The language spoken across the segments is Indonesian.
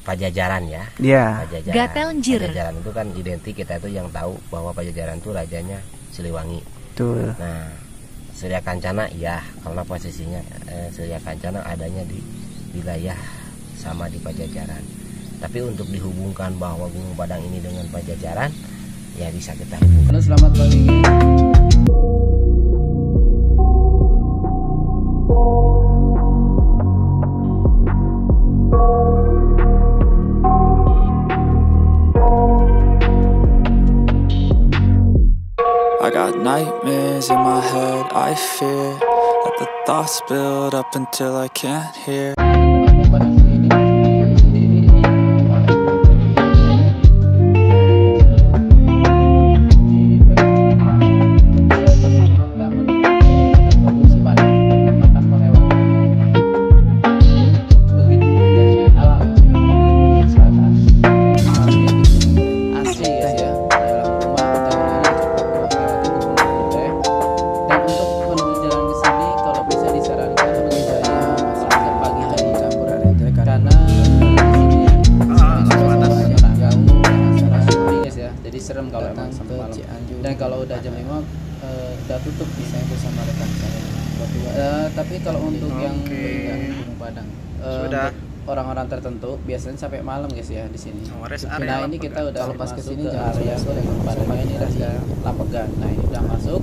Pajajaran ya. Iya. Pajajaran itu kan identik, kita itu yang tahu bahwa Pajajaran itu rajanya Siliwangi. Betul. Nah, Surya Kancana ya, karena posisinya Surya Kancana adanya di wilayah sama di Pajajaran. Tapi untuk dihubungkan bahwa Gunung Padang ini dengan Pajajaran, ya bisa kita hubungkan. Halo, selamat pagi. I got nightmares in my head, I fear that the thoughts build up until I can't hear. Serem kalau emang sampai malam. Dan kalau udah jam 5 udah tutup bisa bersama rekan saya. Tapi kalau untuk yang Gunung Padang orang-orang tertentu biasanya sampai malam guys ya di sini. Nah ini kita udah lepas ke sini ke area Gunung Padang ini ada Lapegan. Nah ini udah masuk.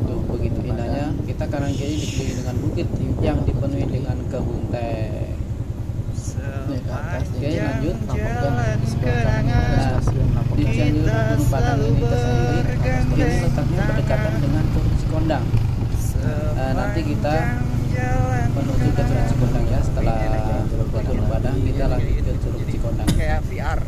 Tuh begitu indahnya. Kita kanan kiri dikelilingi dengan bukit yang dipenuhi dengan kebun teh. Oke, lanjut. Lapegan di sebelah kanan. Di Cianjur Gunung Padang ini tersendiri ini letaknya berdekatan dengan Curug Cikondang. Nanti kita menuju ke Curug Cikondang ya, setelah Gunung Padang kita lanjut ke Curug Cikondang. Kayak VR.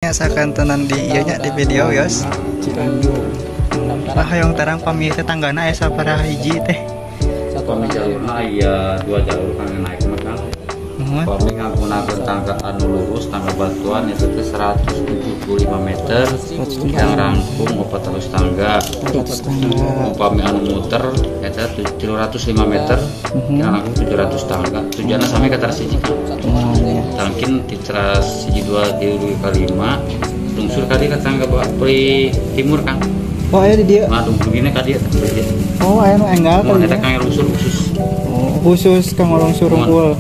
Asalkan tenan di iya nya di video yos. Cianjur. Wah hayong terang pami teh tanggana aya sabaraha hiji teh. Pami jalurna aya 2 jalur kang naik mah. Nuhun. Pami nggunakeun tangga anu lurus, tangga batuan itu teh 175 meter. Yang rangkung 400 tangga. Upami anu muter eta 305 meter. Yang rangkung 700 tangga. Tujuanna sami ka teras hiji kan. Tangkin di teras hiji 2 di 5 lungsur ka dieu ka tangga beuy timur kan. Oh aya di dieu. Nah, lungsur gini ka dieu. Oh aya nu enggal Mau ka eta dieu. kang lungsur khusus. Oh, khusus kang lungsur unggul.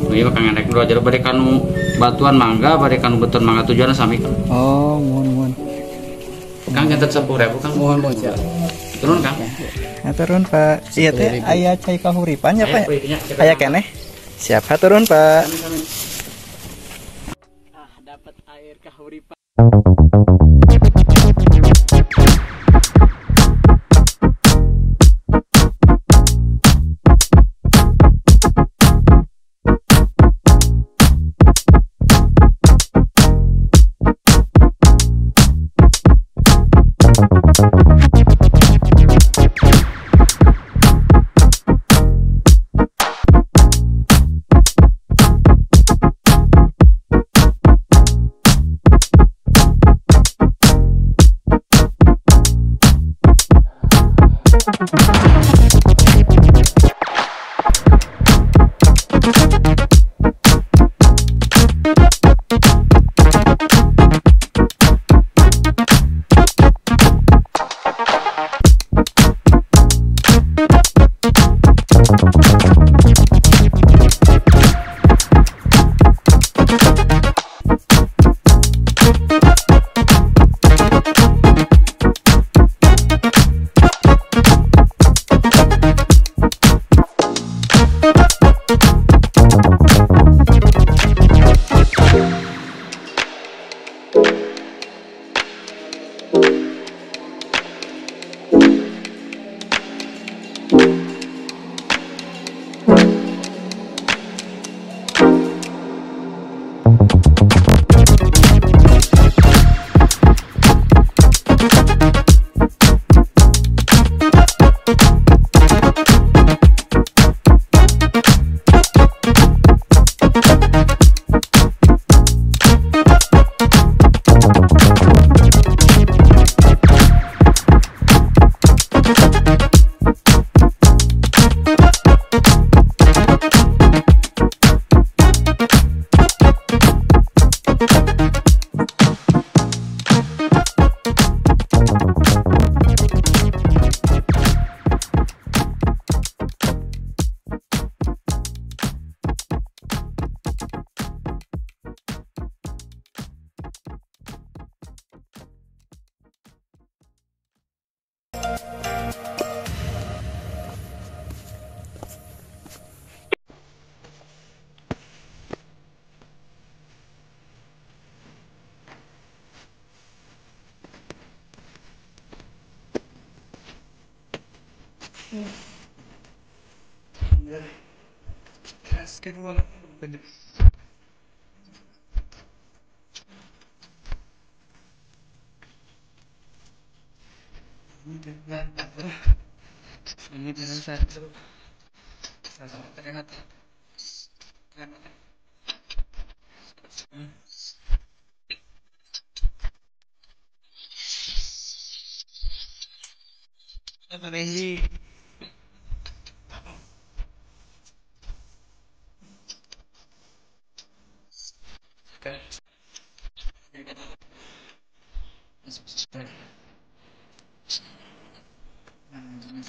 Iya kang endek dua jalur bade kanu batuan mangga, bade kanu beton mangga tujuanna sami kan. Oh, muhun. Kang nyatet 10.000 Kang. Mohon siap. Turun Kang. Haturun Pak. Iya teh aya cai kahuripan ya Pak. Aya Aya keneh. Siap haturun Pak. Dapat air kahuripan. Ini dengan satu terlihat apa nih?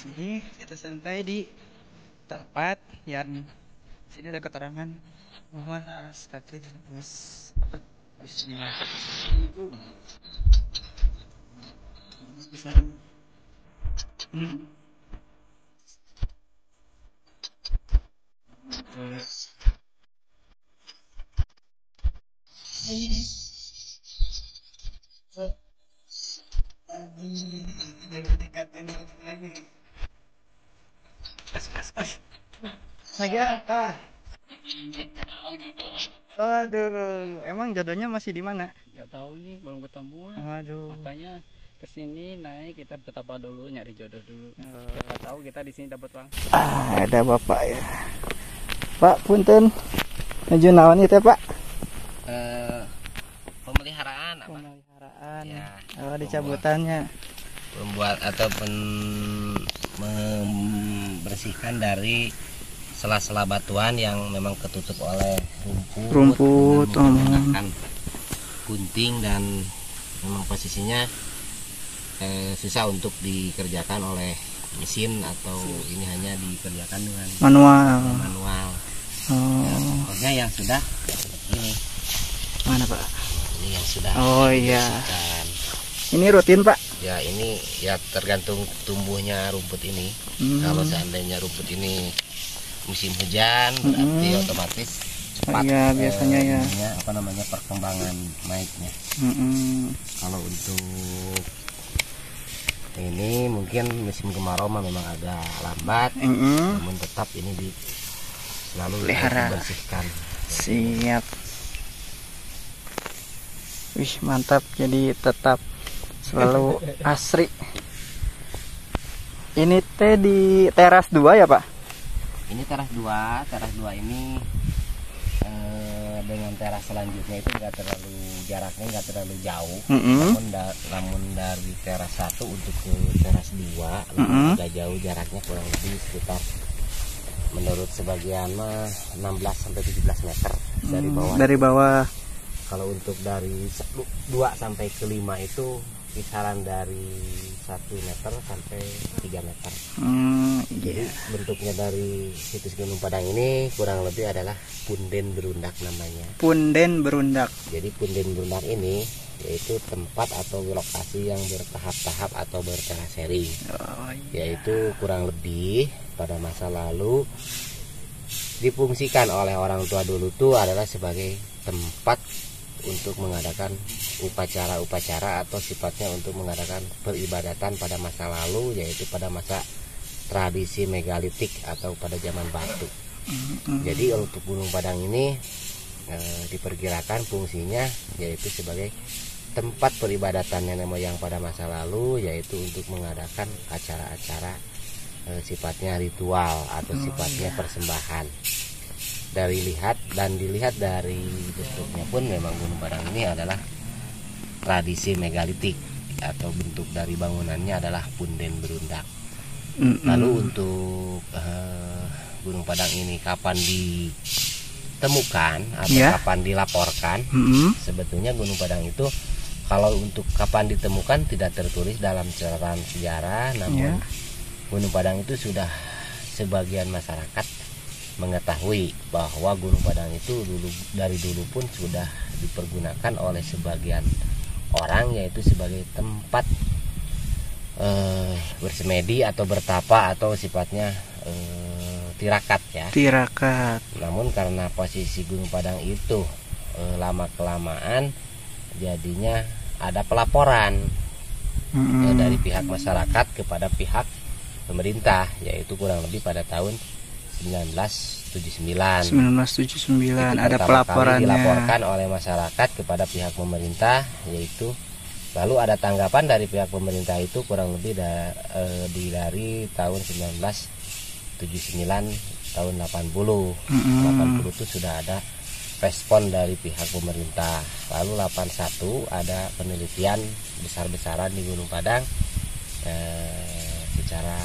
Sini kita santai di tempat yang sini ada keterangan Muhammad Astagfirullahaladzim. Bismillah. Saya Aduh, emang jodohnya masih di mana? Nggak tahu nih, belum ketemu. Aduh. Makanya kesini naik kita betapa dulu nyari jodoh dulu. Siapa tahu kita di sini dapat uang. Ada bapak ya. Pak, punten. Nuju naon itu Pak? Pemeliharaan apa? Pemeliharaan. Ya, Oh, dicabutannya. Membuat atau membersihkan dari sela-sela batuan yang memang ketutup oleh rumput Rumput, menggunakan gunting, dan memang posisinya susah untuk dikerjakan oleh mesin, atau ini hanya dikerjakan dengan manual. Oh. Pokoknya yang sudah ini Mana Pak? ini yang sudah Oh iya. dibersihkan. Ini rutin Pak? Ya ini ya tergantung tumbuhnya rumput ini. Kalau seandainya rumput ini musim hujan, berarti otomatis cepat. Iya, biasanya ya. Apa namanya, perkembangan naiknya. Kalau untuk ini mungkin musim kemarau memang agak lambat, namun tetap ini selalu dibersihkan. Siap. Wih, mantap. Jadi tetap selalu asri. Ini teh di teras 2 ya Pak? Ini teras 2 ini dengan teras selanjutnya itu jaraknya nggak terlalu jauh. Namun dari teras 1 untuk ke teras 2 agak jauh jaraknya, kurang lebih sekitar menurut sebagian mah 16-17 meter dari bawah. Kalau untuk dari 2 sampai ke 5 itu kisaran dari 1 meter sampai 3 meter. Jadi bentuknya dari situs Gunung Padang ini kurang lebih adalah punden berundak namanya. Punden berundak. Jadi punden berundak ini yaitu tempat atau lokasi yang bertahap-tahap atau berteraseri. Yaitu kurang lebih pada masa lalu difungsikan oleh orang tua dulu tuh adalah sebagai tempat untuk mengadakan upacara-upacara atau sifatnya untuk mengadakan peribadatan pada masa lalu, yaitu pada masa tradisi megalitik atau pada zaman batu. Jadi untuk Gunung Padang ini diperkirakan fungsinya yaitu sebagai tempat peribadatan nenek moyang pada masa lalu, yaitu untuk mengadakan acara-acara sifatnya ritual atau sifatnya persembahan. Dilihat dari bentuknya pun memang Gunung Padang ini adalah tradisi megalitik, atau bentuk dari bangunannya adalah punden berundak. Lalu untuk Gunung Padang ini kapan ditemukan atau kapan dilaporkan? Sebetulnya Gunung Padang itu kalau untuk kapan ditemukan tidak tertulis dalam catatan sejarah, namun Gunung Padang itu sudah sebagian masyarakat mengetahui bahwa Gunung Padang itu dari dulu pun sudah dipergunakan oleh sebagian orang, yaitu sebagai tempat bersemedi atau bertapa atau sifatnya tirakat ya. Tirakat. Namun karena posisi Gunung Padang itu lama kelamaan jadinya ada pelaporan dari pihak masyarakat kepada pihak pemerintah, yaitu kurang lebih pada tahun 1979 ada pelaporannya, dilaporkan oleh masyarakat kepada pihak pemerintah, yaitu lalu ada tanggapan dari pihak pemerintah itu kurang lebih dari tahun 1979 tahun 80 itu sudah ada respon dari pihak pemerintah. Lalu 81 ada penelitian besar-besaran di Gunung Padang secara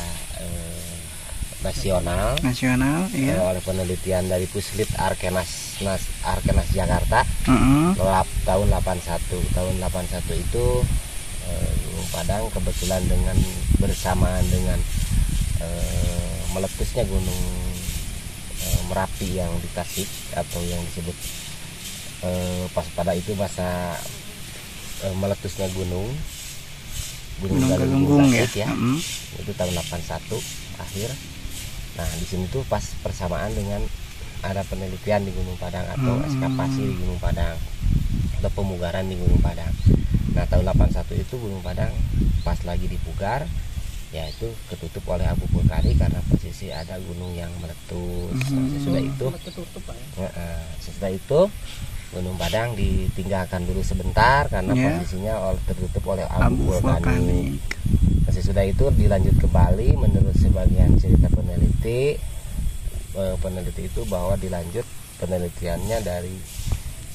nasional iya. Oleh penelitian dari Puslit Arkenas Jakarta tahun 81 itu Gunung Padang kebetulan bersamaan dengan meletusnya Gunung Merapi yang di Tasik atau yang disebut pas pada itu masa meletusnya Gunung Galunggung ya. Itu tahun 81 akhir. Nah di sini tuh pas persamaan dengan ada penelitian di Gunung Padang atau eskavasi di Gunung Padang atau pemugaran di Gunung Padang. Nah tahun 81 itu Gunung Padang pas lagi dipugar, yaitu ketutup oleh abu vulkanik karena posisi ada gunung yang meletus. Sesudah itu Gunung Padang ditinggalkan dulu sebentar karena posisinya tertutup oleh abu vulkanik. Sesudah itu dilanjut kembali menurut sebagian cerita peneliti itu bahwa dilanjut penelitiannya dari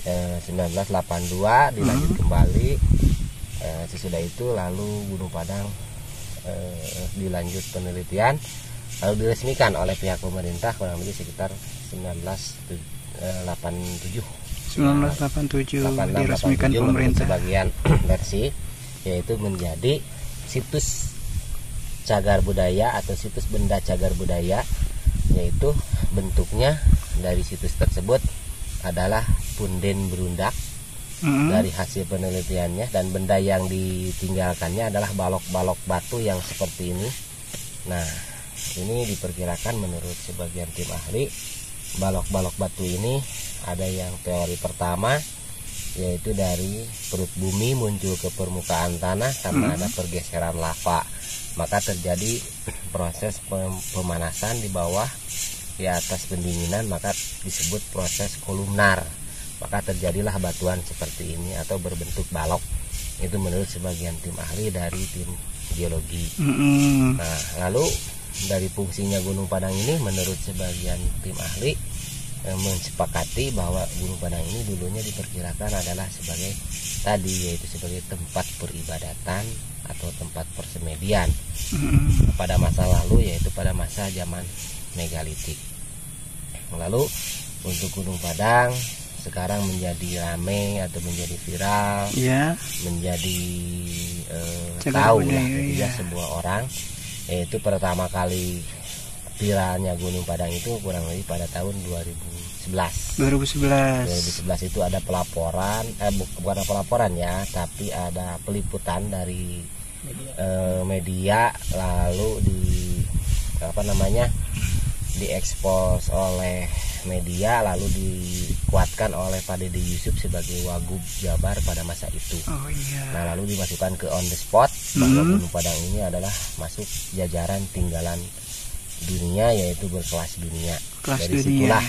1982 dilanjut kembali. Sesudah itu lalu Gunung Padang dilanjut penelitian lalu diresmikan oleh pihak pemerintah kurang lebih sekitar 1987 diresmikan pemerintah. Sebagian versi yaitu menjadi situs cagar budaya atau situs benda cagar budaya, yaitu bentuknya dari situs tersebut adalah punden berundak dari hasil penelitiannya, dan benda yang ditinggalkannya adalah balok-balok batu yang seperti ini. Nah, ini diperkirakan menurut sebagian tim ahli balok-balok batu ini ada yang teori pertama yaitu dari perut bumi muncul ke permukaan tanah karena ada pergeseran lava, maka terjadi proses pemanasan di bawah di atas pendinginan, maka disebut proses kolumnar, maka terjadilah batuan seperti ini atau berbentuk balok. Itu menurut sebagian tim ahli dari tim geologi. Nah, lalu dari fungsinya Gunung Padang ini menurut sebagian tim ahli mensepakati bahwa Gunung Padang ini dulunya diperkirakan adalah sebagai tadi, yaitu sebagai tempat peribadatan atau tempat persemedian pada masa lalu, yaitu pada masa zaman megalitik. Lalu untuk Gunung Padang sekarang menjadi ramai atau menjadi viral, menjadi tahu lah ya semua orang, yaitu pertama kali viralnya Gunung Padang itu kurang lebih pada tahun 2011 itu ada pelaporan, bukan pelaporan ya, tapi ada peliputan dari media, lalu diekspos oleh media, lalu dikuatkan oleh Pak Dede Yusuf sebagai Wagub Jabar pada masa itu. Nah, lalu dimasukkan ke on the spot bahwa Gunung Padang ini adalah masuk jajaran tinggalan dunia, yaitu berkelas dunia. Dari situlah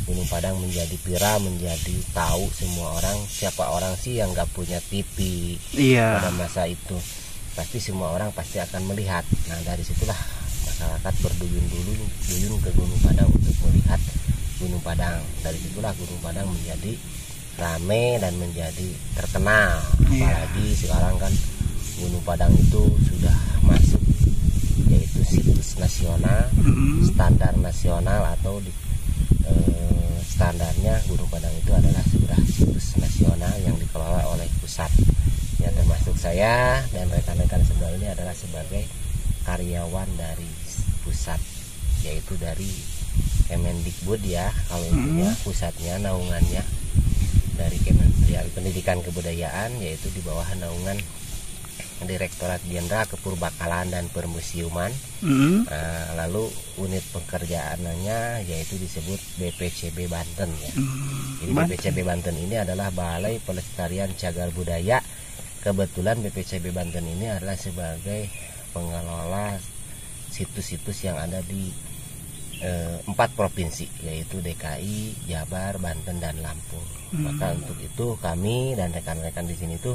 Gunung Padang menjadi viral, menjadi tahu semua orang. Siapa orang sih yang nggak punya TV pada masa itu? Pasti semua orang pasti akan melihat. Nah, dari situlah masyarakat berduyun ke Gunung Padang untuk melihat Gunung Padang. Dari situlah Gunung Padang menjadi rame dan menjadi terkenal. Apalagi sekarang kan Gunung Padang itu sudah masuk yaitu situs nasional, standar nasional, atau standarnya Gunung Padang itu adalah sudah situs nasional yang dikelola oleh pusat. Ya, termasuk saya dan rekan-rekan semua ini adalah sebagai karyawan dari pusat, yaitu dari Kemendikbud ya, kalau itunya pusatnya naungannya dari Kementerian Pendidikan Kebudayaan, yaitu di bawah naungan Direktorat Jenderal Kepurbakalaan dan Permusiuman. Lalu unit pekerjaannya yaitu disebut BPCB Banten ya. Jadi BPCB Banten ini adalah Balai Pelestarian Cagar Budaya. Kebetulan BPCB Banten ini adalah sebagai pengelola situs-situs yang ada di 4 provinsi, yaitu DKI, Jabar, Banten, dan Lampung. Maka untuk itu kami dan rekan-rekan di sini tuh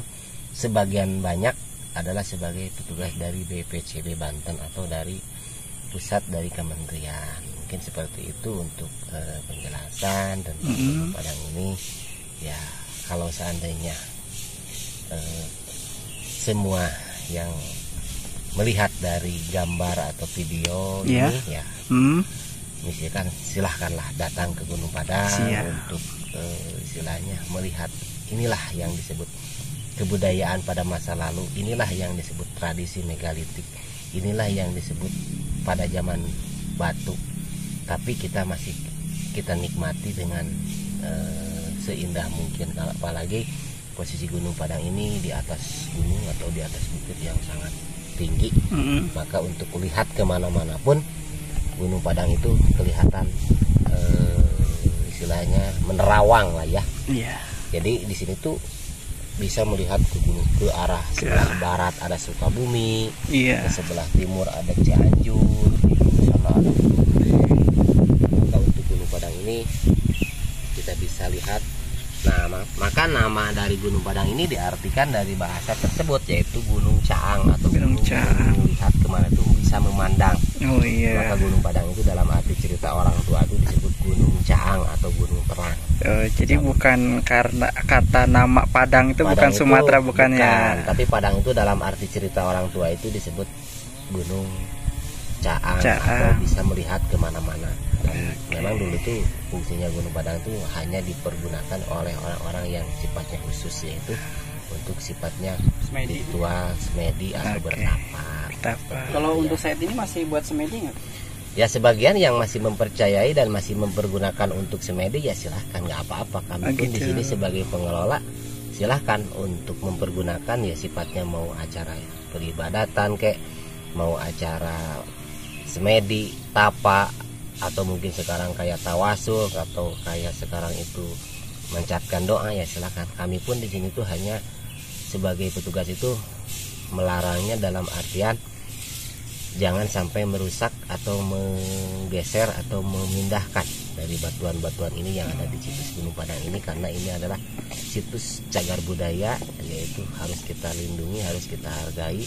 sebagian banyak adalah sebagai petugas dari BPCB Banten atau dari pusat dari kementerian. Mungkin seperti itu untuk penjelasan tentang Gunung Padang ini. Ya, kalau seandainya semua yang melihat dari gambar atau video ini ya, misalkan silahkanlah datang ke Gunung Padang untuk istilahnya melihat inilah yang disebut kebudayaan pada masa lalu, inilah yang disebut tradisi megalitik, inilah yang disebut pada zaman batu, tapi kita nikmati dengan seindah mungkin. Apalagi posisi Gunung Padang ini di atas gunung atau di atas bukit yang sangat tinggi, maka untuk melihat kemana-mana pun Gunung Padang itu kelihatan istilahnya menerawang lah ya. Jadi di sini tuh bisa melihat ke gunung, ke arah sebelah barat ada Sukabumi, Iya. ke sebelah timur ada Cianjur, di sana ada Gunung Gede. Maka untuk Gunung Padang ini kita bisa lihat. Nah, maka nama dari Gunung Padang ini diartikan dari bahasa tersebut, yaitu Gunung Caang atau Gunung Caang. Melihat kemana itu bisa memandang. Oh iya. Maka Gunung Padang itu dalam arti cerita orang tua itu disebut Gunung Caang atau Gunung Terang. Jadi bukan karena kata nama Padang itu bukan itu Sumatera bukan ya. Tapi Padang itu dalam arti cerita orang tua itu disebut Gunung Caang. Atau bisa melihat kemana-mana. Dan memang dulu tuh fungsinya Gunung Padang itu hanya dipergunakan oleh orang-orang yang sifatnya khusus, yaitu untuk sifatnya ritual semedi atau bertapa. Kalau untuk saat ini masih buat semedi nggak? Ya sebagian yang masih mempercayai dan masih mempergunakan untuk semedi ya silahkan, nggak apa-apa. Kami pun di sini sebagai pengelola silahkan untuk mempergunakan ya sifatnya mau acara peribadatan kayak mau acara semedi, tapa, atau mungkin sekarang kayak tawasul atau kayak sekarang itu mencapkan doa ya silahkan. Kami pun di sini tuh hanya sebagai petugas itu melarangnya dalam artian jangan sampai merusak atau menggeser atau memindahkan dari batuan-batuan ini yang ada di situs Gunung Padang ini, karena ini adalah situs cagar budaya, yaitu harus kita lindungi, harus kita hargai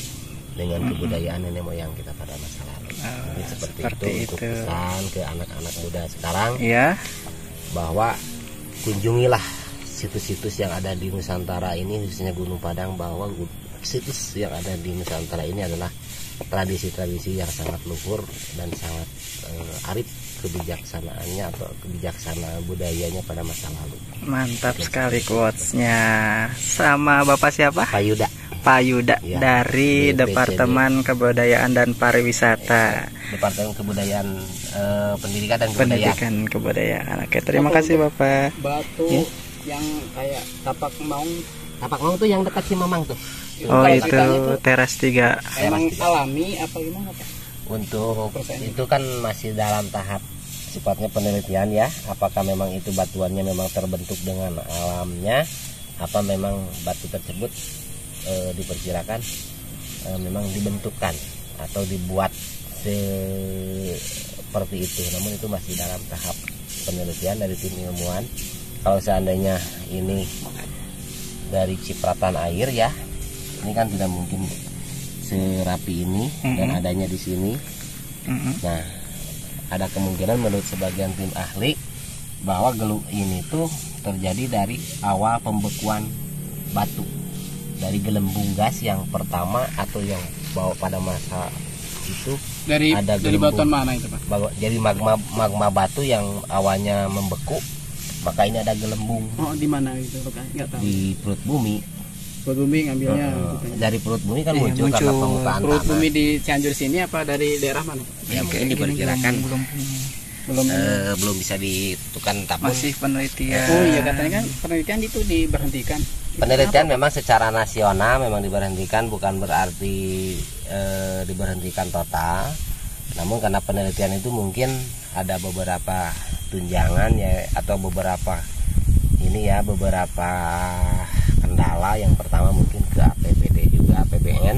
dengan kebudayaan nenek moyang kita pada masa lalu. Jadi seperti itu untuk pesan ke anak-anak muda sekarang ya, bahwa kunjungilah situs-situs yang ada di Nusantara ini, khususnya Gunung Padang, bahwa situs yang ada di Nusantara ini adalah tradisi-tradisi yang sangat luhur dan sangat arif kebijaksanaannya atau kebijaksanaan budayanya pada masa lalu. Mantap sekali quotes-nya. Sama Bapak siapa? Pak Yuda ya, dari Departemen Kebudayaan dan Pariwisata. Departemen Kebudayaan, Pendidikan dan Kebudayaan. Oke, terima kasih Bapak. Batu yang kayak tapak maung. Tapak maung tuh yang dekat si Mamang tuh. Oh itu teras 3. Emang alami apa gimana Pak? Untuk itu kan masih dalam tahap sifatnya penelitian ya. Apakah memang itu batuannya memang terbentuk dengan alamnya, apa memang batu tersebut diperkirakan memang dibentukkan atau dibuat seperti itu. Namun itu masih dalam tahap penelitian dari tim ilmuwan. Kalau seandainya ini dari cipratan air ya, ini kan tidak mungkin serapi ini dan adanya di sini. Nah, ada kemungkinan menurut sebagian tim ahli bahwa geluk ini tuh terjadi dari awal pembekuan batu, dari gelembung gas yang pertama atau yang bawa pada masa itu dari ada dari batuan mana itu Pak? Jadi magma batu yang awalnya membeku, maka ini ada gelembung. Oh, di mana itu Pak? Nggak tahu. Di perut bumi. Perut bumi ngambilnya dari perut bumi kan muncul karena permukaan perut tanah. Bumi di Cianjur sini apa dari daerah mana? Ya mungkin diperkirakan belum bisa ditentukan, tapi masih penelitian. Oh iya, katanya kan penelitian itu diberhentikan. Penelitian memang secara nasional memang diberhentikan, bukan berarti diberhentikan total. Namun karena penelitian itu mungkin ada beberapa tunjangan ya, atau beberapa kendala. Yang pertama mungkin ke APBD juga APBN,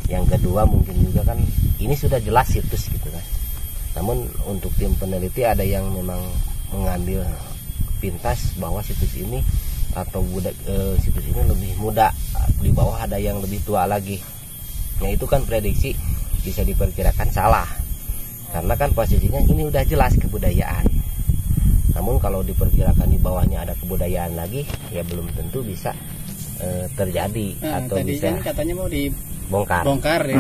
yang kedua mungkin juga kan ini sudah jelas situs gitu kan. Namun untuk tim peneliti ada yang memang mengambil pintas bahwa situs ini atau situs ini lebih muda, di bawah ada yang lebih tua lagi. Nah itu kan prediksi bisa diperkirakan salah, karena kan posisinya ini udah jelas kebudayaan. Namun kalau diperkirakan di bawahnya ada kebudayaan lagi, ya belum tentu bisa terjadi atau tadi bisa kan katanya mau dibongkar ya,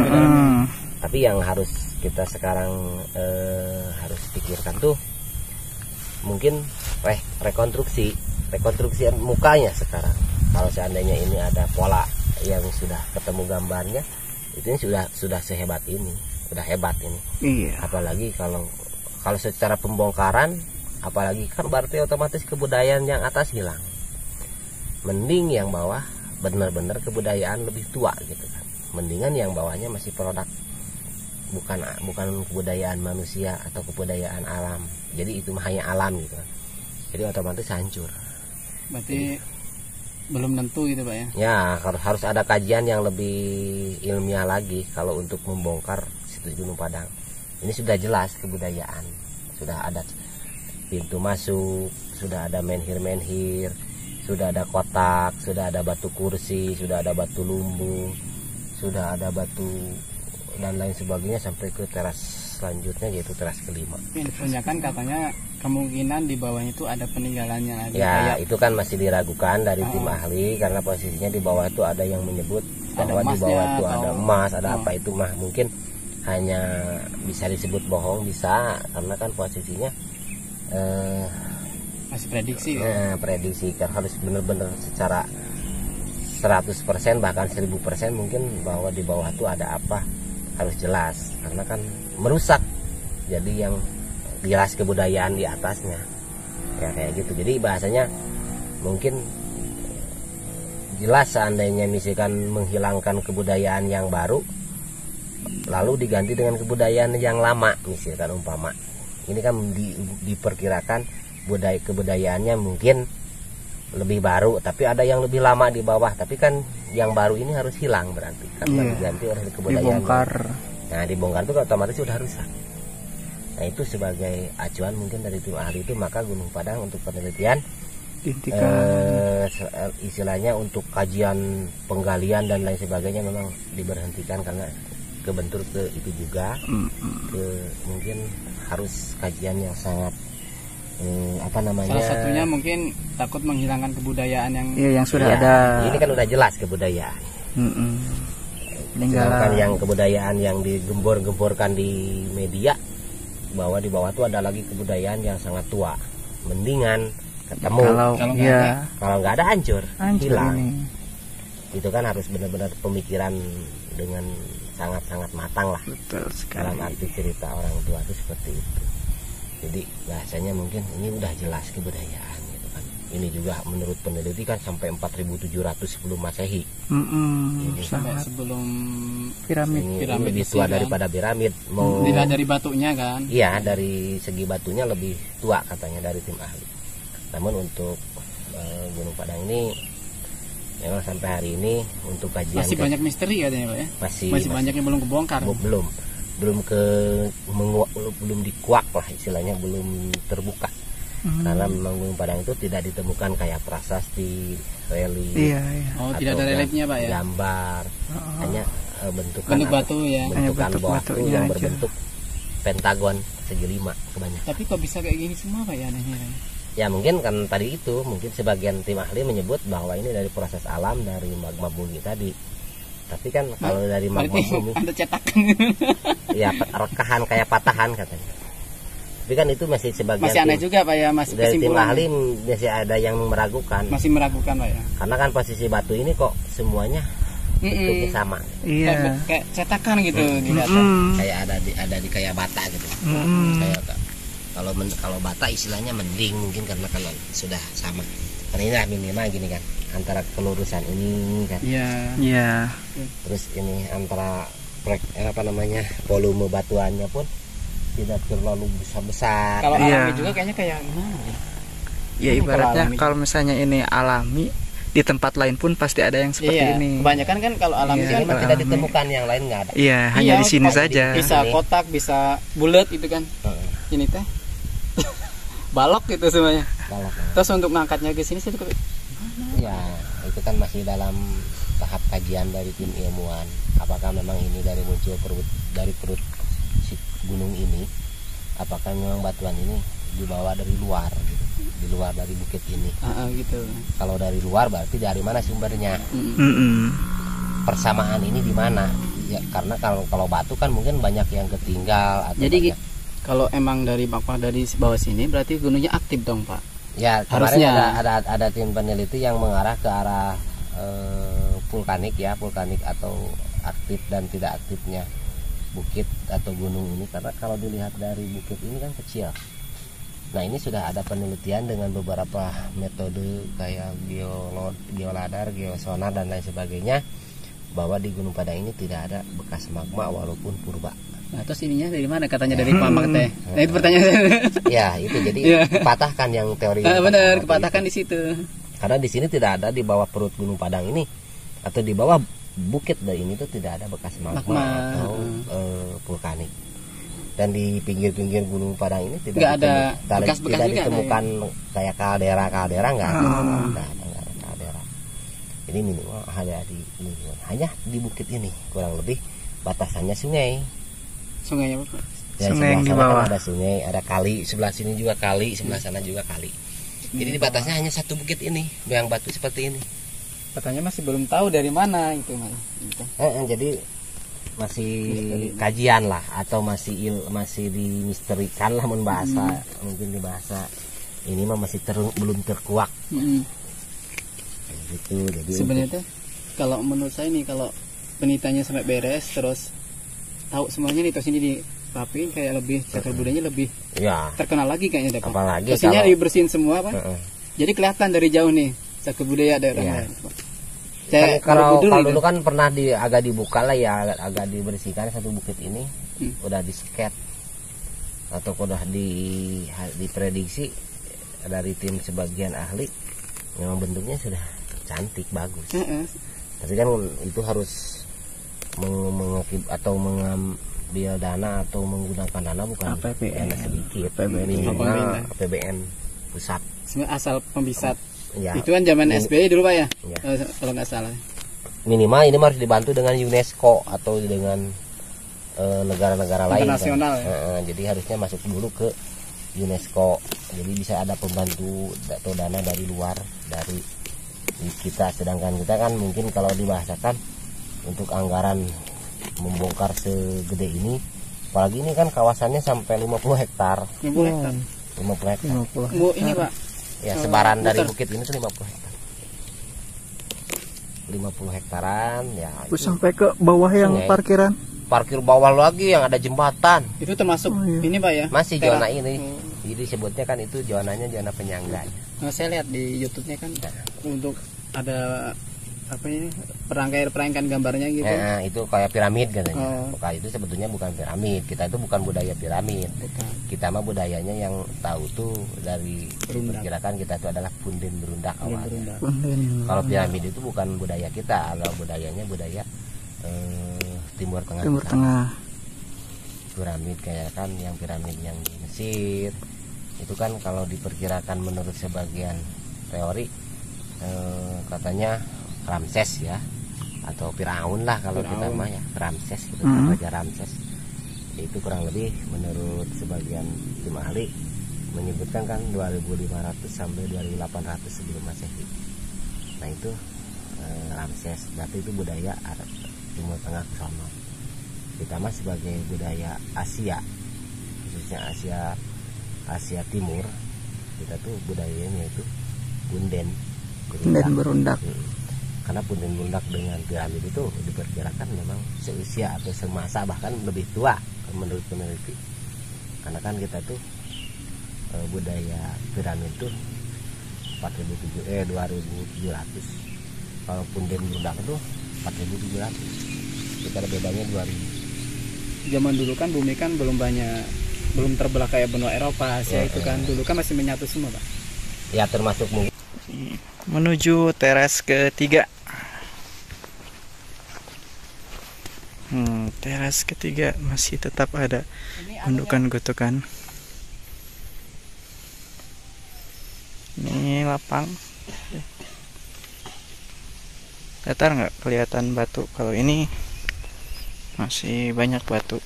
Tapi yang harus kita sekarang harus pikirkan tuh mungkin rekonstruksi mukanya sekarang. Kalau seandainya ini ada pola yang sudah ketemu gambarnya, itu sudah sehebat ini, sudah hebat ini. Iya. Apalagi kalau secara pembongkaran, apalagi kan berarti otomatis kebudayaan yang atas hilang. Mending yang bawah benar-benar kebudayaan lebih tua gitu kan. Mendingan yang bawahnya masih produk, bukan kebudayaan manusia atau kebudayaan alam. Jadi itu hanya alam gitu kan. Jadi otomatis hancur. Berarti belum tentu gitu Pak ya. Ya, harus ada kajian yang lebih ilmiah lagi kalau untuk membongkar situs Gunung Padang. Ini sudah jelas kebudayaan, sudah ada pintu masuk, sudah ada menhir, sudah ada kotak, sudah ada batu kursi, sudah ada batu lumbung, sudah ada batu dan lain sebagainya sampai ke teras selanjutnya yaitu teras kelima. Infonya kan katanya kemungkinan di bawahnya itu ada peninggalannya. Ya itu kan masih diragukan dari tim ahli karena posisinya di bawah itu ada yang menyebut bahwa di bawah itu ada emas, ada apa itu mah mungkin hanya bisa disebut bohong bisa karena kan posisinya masih prediksi. Prediksi karena harus benar-benar secara 100% bahkan 1000% mungkin bahwa di bawah itu ada apa harus jelas karena kan merusak jadi yang jelas kebudayaan di atasnya ya kayak gitu. Jadi bahasanya mungkin jelas seandainya misalkan menghilangkan kebudayaan yang baru lalu diganti dengan kebudayaan yang lama misalkan umpama ini kan diperkirakan kebudayaannya mungkin lebih baru tapi ada yang lebih lama di bawah tapi kan yang baru ini harus hilang berarti karena diganti oleh kebudayaan dibongkar. Nah dibongkar itu otomatis sudah rusak. Nah itu sebagai acuan mungkin dari tim ahli itu maka Gunung Padang untuk penelitian istilahnya untuk kajian penggalian dan lain sebagainya memang diberhentikan karena kebentur ke itu juga ke mungkin harus kajian yang sangat apa namanya salah satunya mungkin takut menghilangkan kebudayaan yang sudah ada. Ini kan udah jelas kebudayaan. Sedangkan yang kebudayaan yang digembor-gemborkan di media bahwa di bawah itu ada lagi kebudayaan yang sangat tua. Mendingan ketemu kalau nggak ada hancur hilang. Itu kan harus benar-benar pemikiran dengan sangat-sangat matang lah. Betul sekali. Dalam arti cerita orang tua itu seperti itu. Jadi bahasanya mungkin ini udah jelas kebudayaan gitu kan. Ini juga menurut peneliti kan sampai 4700 sebelum Masehi. Ini sampai sebelum piramid. Ini lebih tua daripada piramid. Dilihat dari batunya kan? Iya, dari segi batunya lebih tua katanya dari tim ahli. Namun untuk Gunung Padang ini memang sampai hari ini untuk kajian masih banyak misteri katanya Pak ya? Masih banyak yang belum kebongkar. Belum dikuak lah istilahnya, belum terbuka karena memang Gunung Padang itu tidak ditemukan kayak prasasti, relief, tidak ada reliefnya Pak ya? Gambar, hanya bentuk batu ya, bentukan batu yang berbentuk pentagon segi 5 kebanyakan. Tapi kok bisa kayak gini semua Pak ya anehnya? Ya mungkin kan tadi itu mungkin sebagian tim ahli menyebut bahwa ini dari proses alam dari magma bumi tadi. Tapi kan kalau dari magma bumi ada cetakan. Ya rekahan kayak patahan katanya. Tapi kan itu masih sebagian masih aneh juga Pak ya, masih dari tim ahli masih ada yang meragukan. Masih meragukan Pak ya. Karena kan posisi batu ini kok semuanya bentuknya sama. Iya. Kayak cetakan gitu Kayak ada di kayak bata gitu. Kayak kalau bata istilahnya mending mungkin karena kan sudah sama. Karena ini lah minimal gini kan antara kelurusan ini kan. Iya. Terus ini antara volume batuannya pun tidak terlalu besar. Kalau alami juga kayaknya kayak gimana? Ya ibaratnya kalau misalnya ini alami di tempat lain pun pasti ada yang seperti ini. Kebanyakan kan kalau alami kan tidak ditemukan, yang lain nggak ada. Iya, hanya di sini saja. Bisa kotak, bisa bulat gitu kan. Ini teh balok gitu semuanya. Terus untuk mengangkatnya ke sini ya itu kan masih dalam tahap kajian dari tim ilmuwan. Apakah memang ini dari muncul dari perut si gunung ini? Apakah memang batuan ini dibawa dari luar, gitu, di luar dari bukit ini? Gitu. Kalau dari luar berarti dari mana sumbernya? Persamaan ini di mana? Ya karena kalau batu kan mungkin banyak yang ketinggal. Atau jadi kalau emang dari bawah sini berarti gunungnya aktif dong Pak? Ya kemarin ada tim peneliti yang mengarah ke arah vulkanik atau aktif dan tidak aktifnya bukit atau gunung ini, karena kalau dilihat dari bukit ini kan kecil. Nah ini sudah ada penelitian dengan beberapa metode kayak geoladar, geosonar dan lain sebagainya bahwa di Gunung Padang ini tidak ada bekas magma walaupun purba. Nah terus ininya dari mana katanya dari Pamak teh? Nah itu pertanyaan. Ya itu jadi kepatahkan yang teori. Benar kepatahkan di situ. Karena di sini tidak ada di bawah perut Gunung Padang ini atau di bawah bukit dari ini tuh tidak ada bekas magma atau vulkanik. Dan di pinggir-pinggir Gunung Padang ini tidak ditemukan kayak kaldera nggak ada kaldera. Ini minimal ada di lingkungan. Hanya di bukit ini kurang lebih batasannya sungai. Sungainya apa? Ya, sungai yang di bawah kan ada sungai, ada kali, sebelah sini juga kali, sebelah sana juga kali. Jadi di batasnya hanya satu bukit ini, yang batu seperti ini. Katanya masih belum tahu dari mana itu, gitu. Jadi masih kajian lah, atau masih dimisterikan lah bahasa, mungkin di bahasa ini mah masih belum terkuak. Gitu. Jadi sebenarnya tuh kalau menurut saya nih, kalau penelitiannya sampai beres terus tahu semuanya nih, terus ini dirapiin kayak lebih cagar budayanya lebih terkenal lagi kayaknya dapat. Apalagi terusnya dibersihin semua Pak. Jadi kelihatan dari jauh nih cagar budaya daerah lain. Kalau dulu kan pernah agak dibuka lah ya, agak dibersihkan satu bukit ini, udah di sket atau udah diprediksi dari tim sebagian ahli, memang bentuknya sudah cantik bagus. Tapi kan itu harus mengambil dana atau menggunakan dana bukan dana sedikit, minimal APBN pusat. Asal pembisat. Ya. Itu kan zaman SBY dulu Pak ya? Kalau nggak salah. Minimal ini harus dibantu dengan UNESCO atau dengan negara-negara lain. Internasional kan? Ya? Jadi harusnya masuk dulu ke UNESCO. Jadi bisa ada pembantu atau dana dari luar dari kita. Sedangkan kita kan mungkin kalau dibahasakan untuk anggaran membongkar segede ini, apalagi ini kan kawasannya sampai 50 hektar. 50 hektar. 50 hektar. Ini Pak. Ya, sebaran dari bukit ini tuh 50 hektar. 50 hektaran ya. Sampai ke bawah yang sungai. Parkir bawah lagi yang ada jembatan. Itu termasuk ini Pak ya? Masih zona ini. Jadi sebutnya kan itu zonanya zona penyangga. Nah, saya lihat di YouTube-nya kan untuk ada apa ini perangkaian gambarnya gitu. Itu kayak piramid katanya. Bukan, itu sebetulnya bukan piramid. Kita itu bukan budaya piramid. Kita mah budayanya yang tahu tuh dari perkirakan kita itu adalah punden berundak awalnya. Kalau piramid itu bukan budaya kita, kalau budayanya budaya Timur Tengah. Piramid kayak kan yang piramid yang di Mesir. Itu kan kalau diperkirakan menurut sebagian teori katanya Ramses ya, atau Firaun lah kalau kita mah ya, Ramses gitu, Raja Ramses. Itu kurang lebih menurut sebagian tim ahli menyebutkan kan 2500 sampai 2800 sebelum Masehi. Nah itu Ramses, berarti itu budaya Arab Timur Tengah ke sana. Kita mah sebagai budaya Asia, khususnya Asia Timur, kita tuh budayanya itu punden berundak. Karena punden berundak dengan piramid itu diperkirakan memang seusia atau semasa, bahkan lebih tua menurut peneliti. Karena kan kita tuh budaya piramid tuh 2700. Kalau punden berundak itu 4700. Kita ada bedanya 2000. Zaman dulu kan bumi kan belum terbelah kayak benua Eropa, Asia itu kan dulu kan masih menyatu semua Pak. Ya termasuk mungkin. Menuju teras ketiga. Teras ketiga masih tetap ada gundukan-gundukan. Ini lapang. Datar nggak kelihatan batu. Kalau ini masih banyak batu.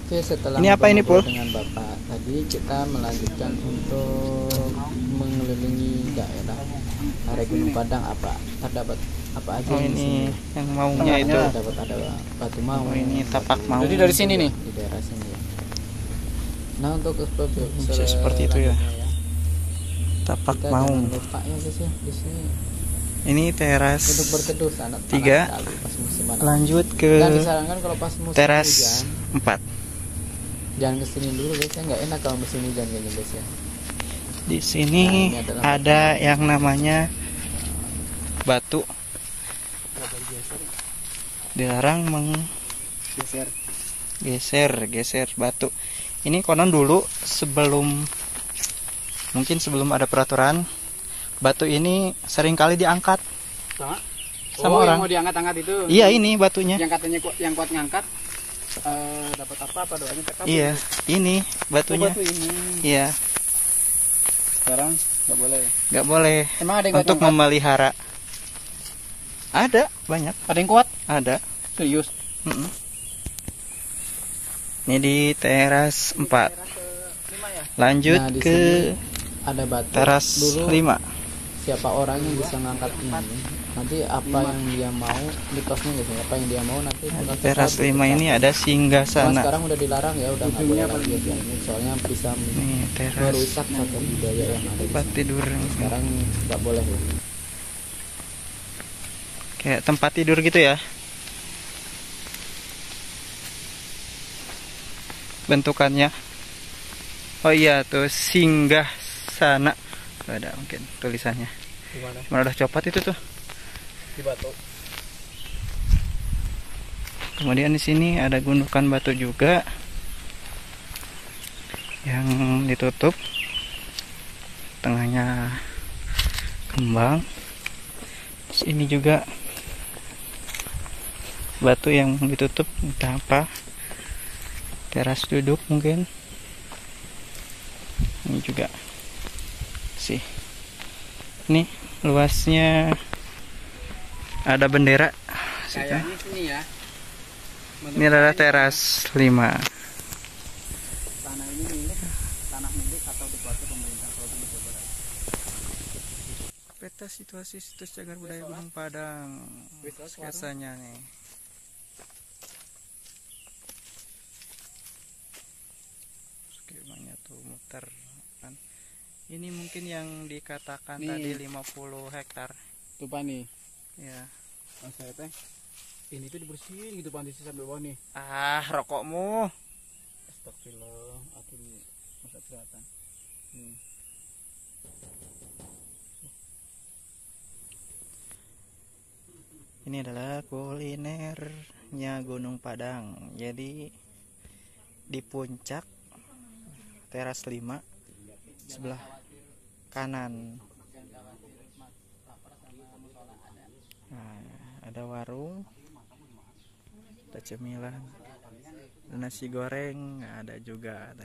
Oke, setelah ini apa ini Pul? Dengan Bapak tadi kita melanjutkan untuk mengelilingi daerah area Gunung Padang. Terdapat apa aja ini yang maungnya itu? Dapat ada batu maung. Ini tapak maung. Jadi dari sini nih di daerah sini. Nah untuk seperti itu ya. Tapak maung. Lupa ya guys ya di sini. Ini teras untuk berteduh sangat 3. Lanjut ke kalau pas musim teras hujan, 4. Jangan kesini dulu guys ya, nggak enak kalau musim hujan gini guys ya. Di sini ada yang namanya batu. Dilarang geser batu. Ini konon dulu sebelum ada peraturan batu ini sering kali diangkat sama oh, orang. yang mau diangkat-angkat itu? Iya, ini batunya. Yang katanya yang kuat ngangkat dapat apa doanya terkabul? Iya, ini batunya. Oh, batu ini. Iya. Sekarang nggak boleh. Nggak boleh. Emang ada yang untuk kuat memelihara. Ada banyak. Ada yang kuat? Ada. Serius? Ini di teras 4. Lanjut nah, ke ada batu teras dulu. 5. Siapa orang yang bisa ngangkat ini? Nanti apa yang dia mau mitosnya gitu. Apa yang dia mau nanti. Nah, teras 5 ini ada singgasana. Sekarang udah dilarang ya, udah nggak boleh lagi ya. Soalnya bisa merusak satu budaya yang ada. Tempat tidur. Sekarang nggak boleh ya. Kayak tempat tidur gitu ya. Bentukannya. Oh iya tuh singgasana. Ada mungkin tulisannya. Mana udah copot itu tuh. Di batu. Kemudian di sini ada gundukan batu juga yang ditutup. Tengahnya kembang. Terus ini juga batu yang ditutup, entah apa. Teras duduk mungkin. Ini juga sih. Ini luasnya ada bendera. Kayaknya sini ya. Ini adalah teras 5. Tanah ini milik atau dipakai pemerintah Provinsi Jawa Barat. Peta situasi situs cagar budaya Gunung Padang. Sketsanya nih. Skemanya tuh muter kan. Ini mungkin yang dikatakan nih. Tadi 50 hektar. Tuh Pak nih. Ya. Mas saya teh. Ini tuh dibersihin gitu Pak, sampai bawah nih. Ah, rokokmu. Astagfirullah, aku masa kelihatan. Ini adalah kulinernya Gunung Padang. Jadi di puncak teras 5 sebelah kanan. Nah, ada warung, ada cemilan, ada nasi goreng, ada juga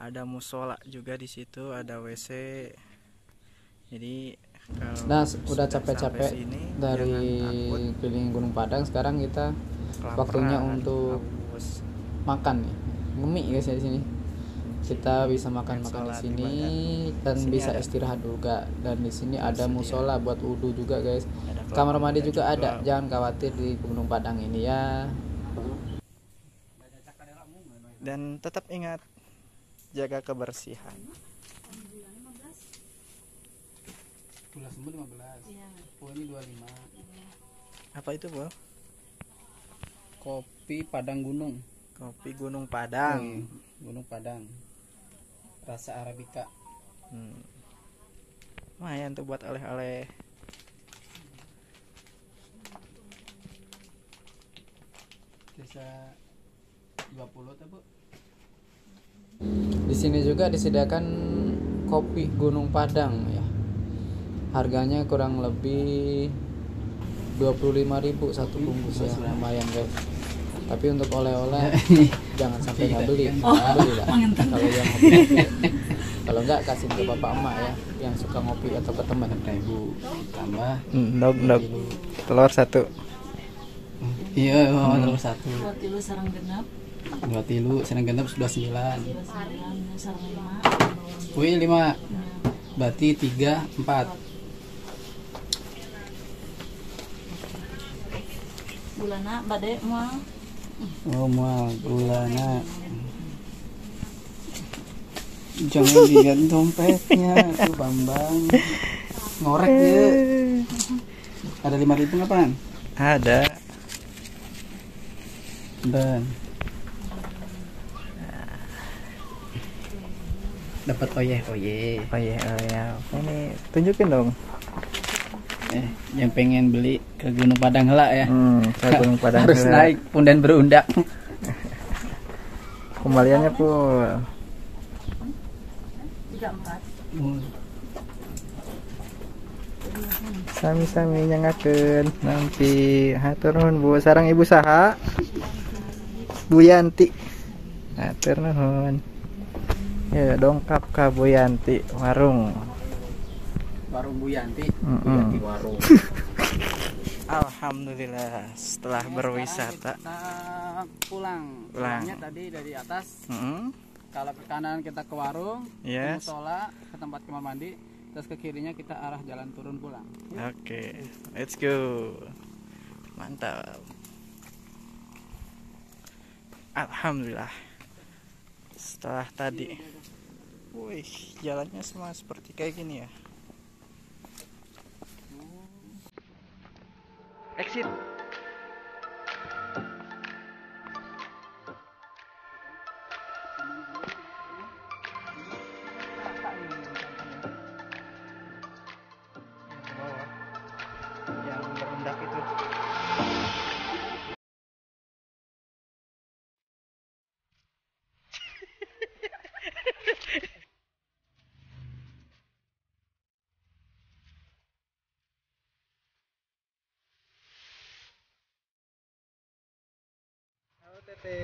ada musola juga di situ, ada WC. Jadi nah, udah capek-capek dari keliling Gunung Padang, sekarang kita waktunya untuk makan nih. Ngemi guys ya di sini. Kita bisa makan di sini dan bisa istirahat juga. Dan di sini ada musola buat wudu juga guys. Kamar mandi juga ada. Jangan khawatir di Gunung Padang ini ya. Dan tetap ingat jaga kebersihan. Gula semut 15. Iya. Oh, ini 25. Apa itu, Bu? Kopi Padang Gunung. Kopi Gunung Padang. Gunung Padang. Rasa Arabica. Lumayan tuh buat oleh-oleh. Bisa 20 tuh, Bu. Di sini juga disediakan kopi Gunung Padang ya. Harganya kurang lebih 25.000 satu bungkus ya, lumayan guys. Tapi untuk oleh-oleh jangan sampai nggak beli, beli lah. Kalau yang ngopi, kalau nggak kasih ke bapak emak ya, yang suka ngopi atau ke teman. Ibu tambah. Dog. Telur 1. Iya, telur 1. 2 tilu sarang genep. 2 tilu sarang genep 29. 29 sarang 5. Wih 5. Berarti 3, 4. Bulana bade mah. Oh mal bulana. Jangan dilihat dompetnya tuh Bambang. Ngorek ya. Ada 5.000 ngapain? Ada. Dan dapat oyeh. Ini tunjukin dong. Yang pengen beli ke Gunung Padang lah ya. Ke Gunung Padang harus naik punden berundak. Kembaliannya pun 34. Sami-sami nyangakeun nampi. Hatur nuhun Bu. Sareng Ibu saha? Bu Yanti. Hatur nuhun. Ya, dongkap ka Bu Yanti warung. Warung Bu Yanti. Bu Yanti warung. Alhamdulillah setelah berwisata Kita pulang. Pulangnya tadi dari atas. Kalau ke kanan kita ke warung, ke musola, ke tempat kamar mandi. Terus ke kirinya kita arah jalan turun pulang. Oke, let's go. Mantap. Alhamdulillah. Setelah tadi, wih, jalannya semua seperti kayak gini ya. Exit. Yang berendak itu. Halo Tete.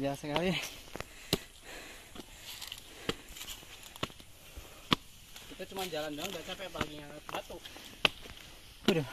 terjal sekali. cuma jalan doang udah capek, apalagi ngangkat batu. Udah.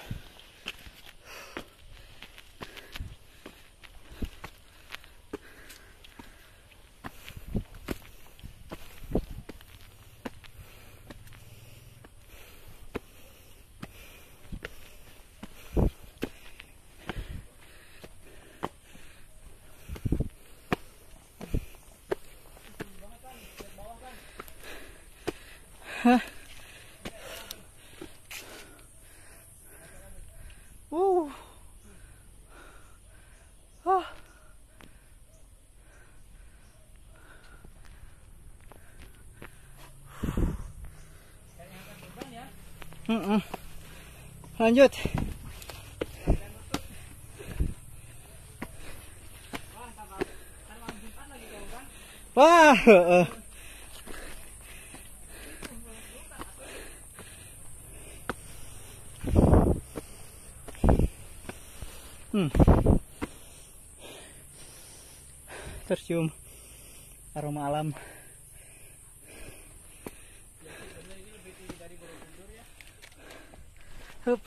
Hah? Ah. Lanjut. Wah. Tercium aroma alam. Hup.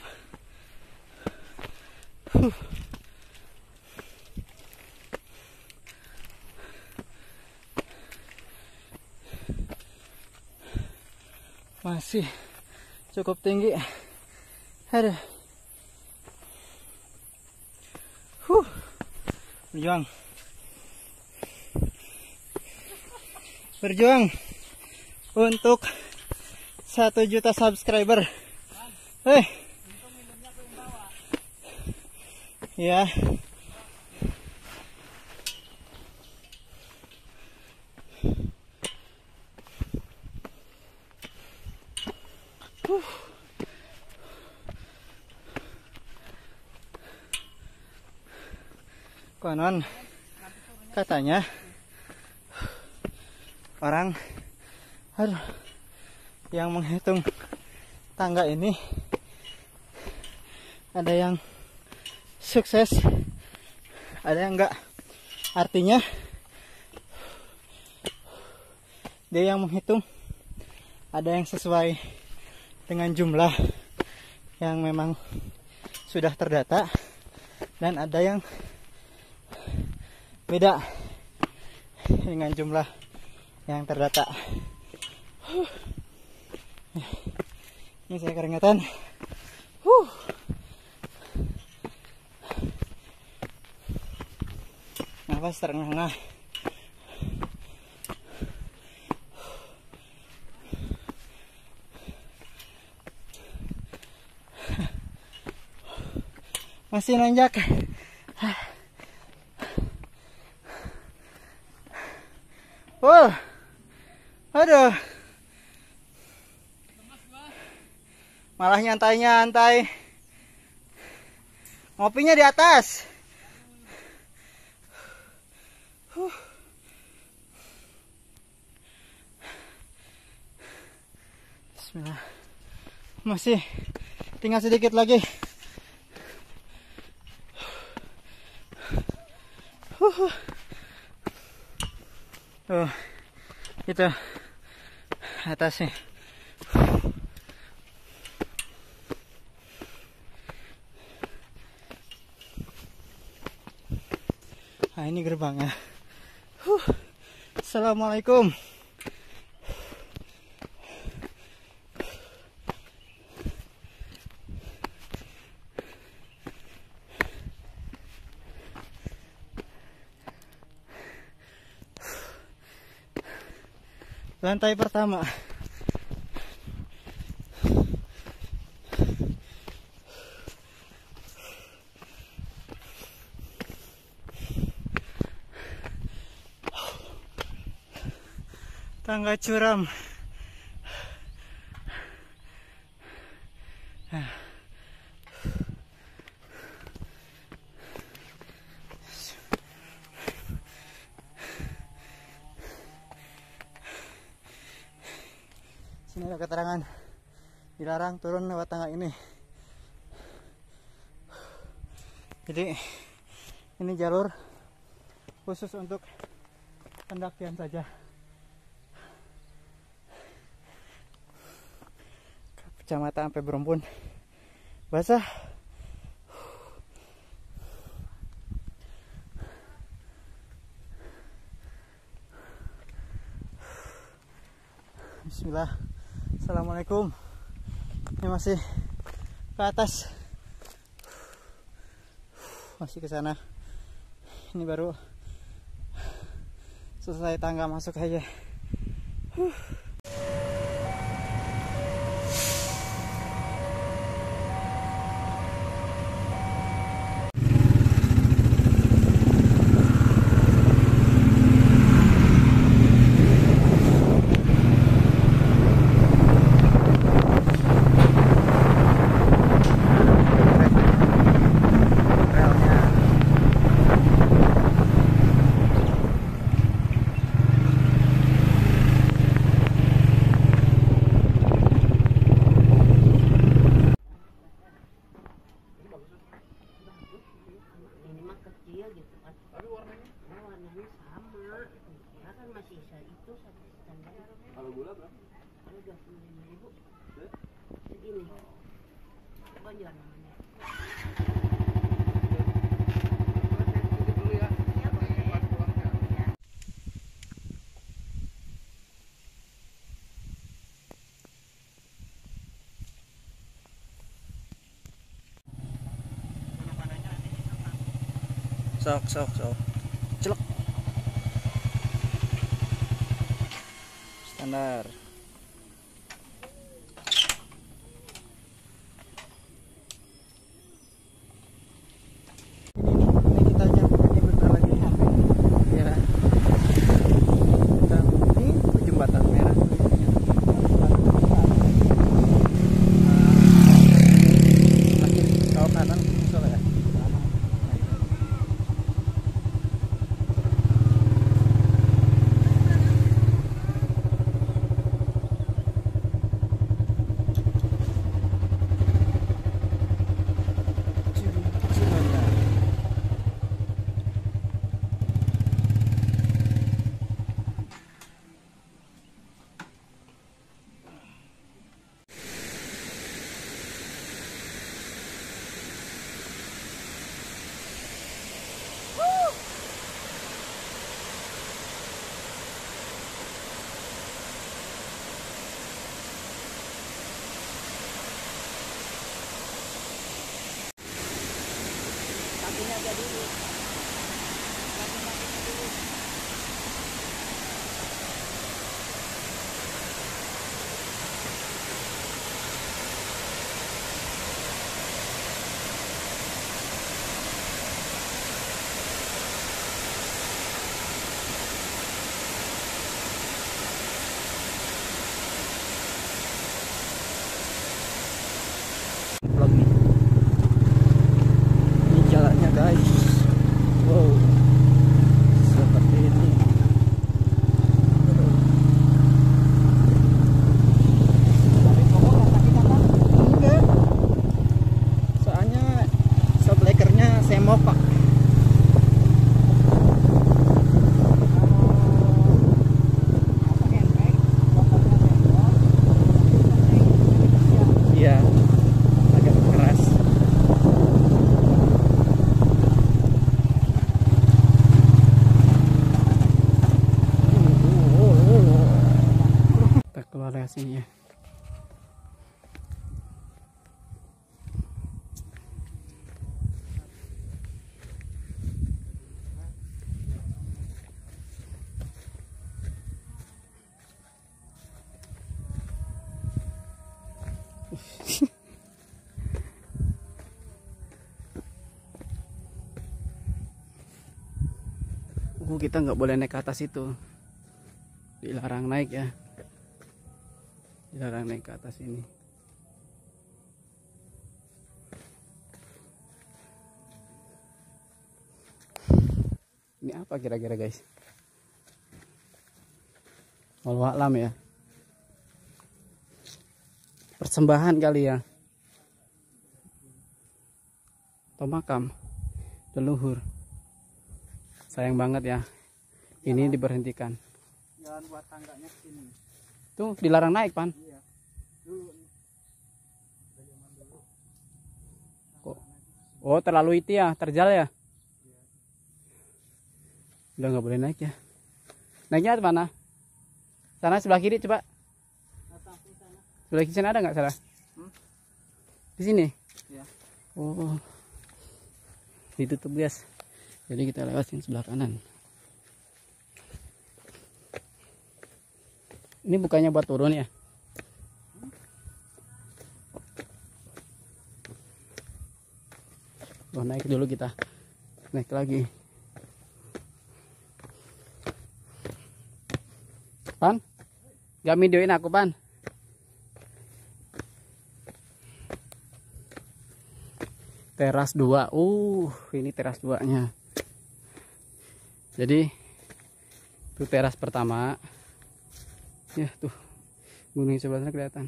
Masih cukup tinggi. Aduh. Berjuang untuk 1 juta subscriber. Ya. Konon katanya orang yang menghitung tangga ini ada yang sukses, ada yang enggak. Artinya dia yang menghitung ada yang sesuai dengan jumlah yang memang sudah terdata, dan ada yang beda dengan jumlah yang terdata. Ini saya keringatan. Nafas terengah-engah. Masih nanjak. Aduh. Malah nyantai-nyantai. Ngopinya di atas. Bismillah. Masih tinggal sedikit lagi. Itu atasnya. Nah, ini gerbangnya. Assalamualaikum. Lantai pertama. Tangga curam. Sini ada keterangan dilarang turun lewat tangga ini. Jadi ini jalur khusus untuk pendakian saja. kacamata sampai berumpun basah. Bismillah. Assalamualaikum. Ini masih ke atas, masih ke sana. Ini baru selesai tangga masuk aja. Ini mah kecil gitu kan. Tapi warnanya sama. Ya kan masih itu satu standar. Kalau gula berapa? Kalau 25.000. Segini. Banjar namanya. Sok celok standar. Ini kita nyampe, ini bentar lagi nyampe ya. Kita ini jembatan merah. Kalau kanan salah ya. Ini jalannya guys. Wow. Seperti ini. Enggak. Soalnya shotlackernya semok pak. Iya. Agak keras. Kita keluar dari sini ya. Kita nggak boleh naik ke atas itu, dilarang naik ya, dilarang naik ke atas ini. Ini apa kira-kira guys? Wallahu a'lam ya, persembahan kali ya, atau makam leluhur. Sayang banget ya, ini diberhentikan. Jangan buat tangganya ke sini. Tuh dilarang naik pan. Iya. Oh, terlalu itu ya, terjal ya. Udah nggak boleh naik ya. Naiknya di mana? Sana sebelah kiri coba. Sebelah kiri sana ada nggak salah? Di sini? Ya. Oh, ditutup guys. Jadi kita lewatin sebelah kanan. Ini bukannya buat turun ya? Oh, naik dulu kita. Naik lagi. Pan? Gak videoin aku, Pan. Teras 2. Ini teras 2-nya. Jadi itu teras pertama. Ya, tuh. Gunung sebelah sana kelihatan.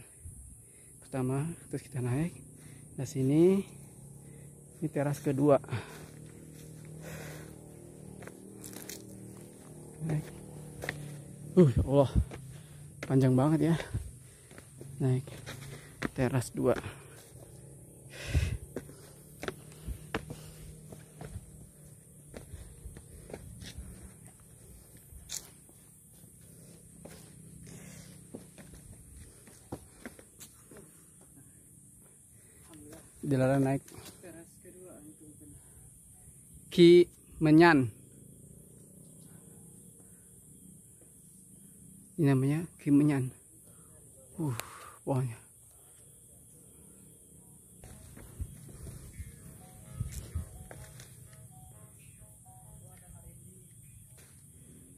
Pertama, terus kita naik. Nah, sini ini teras kedua. Naik. Ya Allah. Panjang banget ya. Naik teras 2. Dilarang naik Ki Menyan. Ini namanya Ki Menyan. Pohonnya.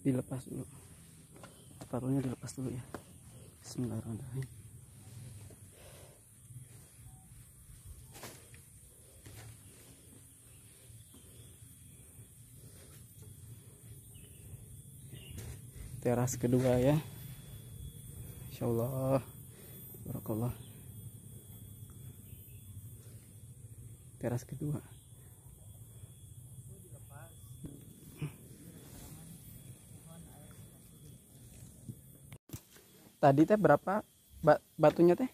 Dilepas dulu. Sepatunya dilepas dulu ya. Bismillahirrahmanirrahim. Teras kedua ya, insyaallah. Barakallah. Teras kedua. Tadi teh berapa batunya teh?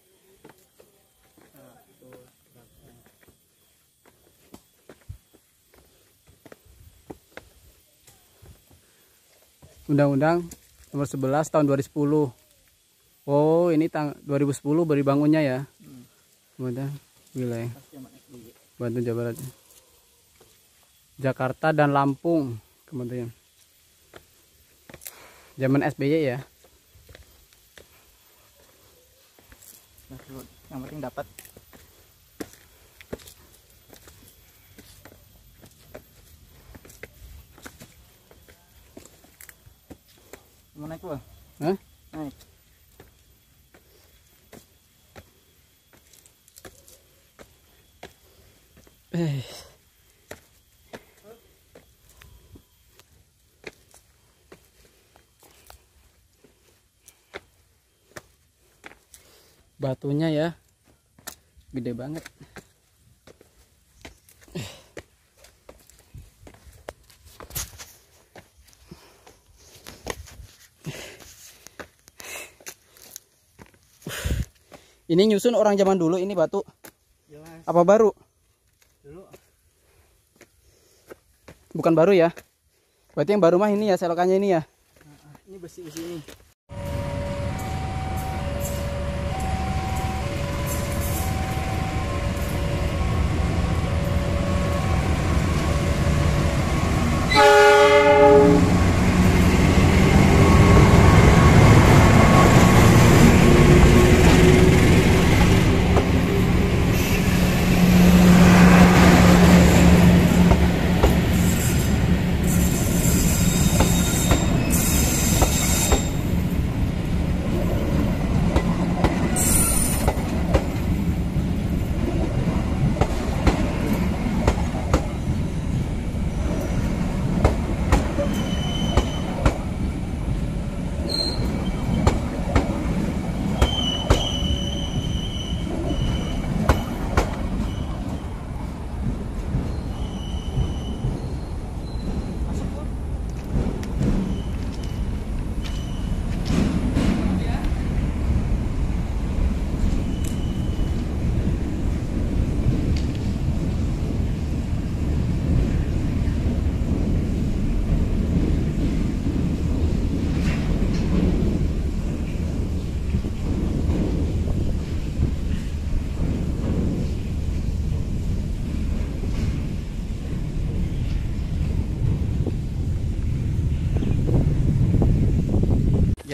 Undang-Undang nomor 11 tahun 2010. Oh, ini 2010 baru bangunnya ya. Kemudian wilayah Bandung Jawa Barat. Jakarta dan Lampung kemudian. Zaman SBY ya. Yang penting dapat. Mau naik gua? Hah? Naik. Batunya ya gede banget. Ini nyusun orang zaman dulu ini batu. Apa baru? Dulu. Bukan baru ya? Berarti yang baru mah ini ya, selokannya ini ya. Ini besi-besi ini.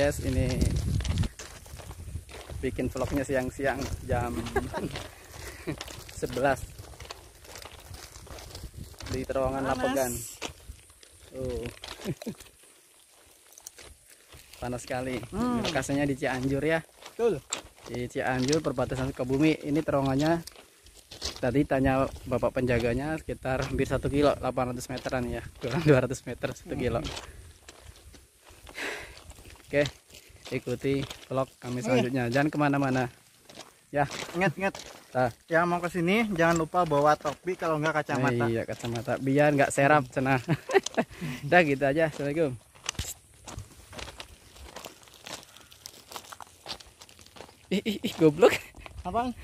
guys, ini bikin vlognya siang-siang jam 11 di terowongan Lapegan. Panas sekali. Lokasinya di Cianjur ya. Betul. Di Cianjur perbatasan Sukabumi. Ini terowongannya tadi tanya bapak penjaganya sekitar hampir 1 kilo, 800 meteran ya, kurang 200 meter 1 kilo. Oke, ikuti vlog kami selanjutnya. Jangan kemana-mana ya. Ingat Nah, yang mau ke sini jangan lupa bawa topi, kalau enggak kacamata. iya, kacamata biar nggak serap cenah. Udah gitu aja. Assalamualaikum. Ih, goblok. Apaan?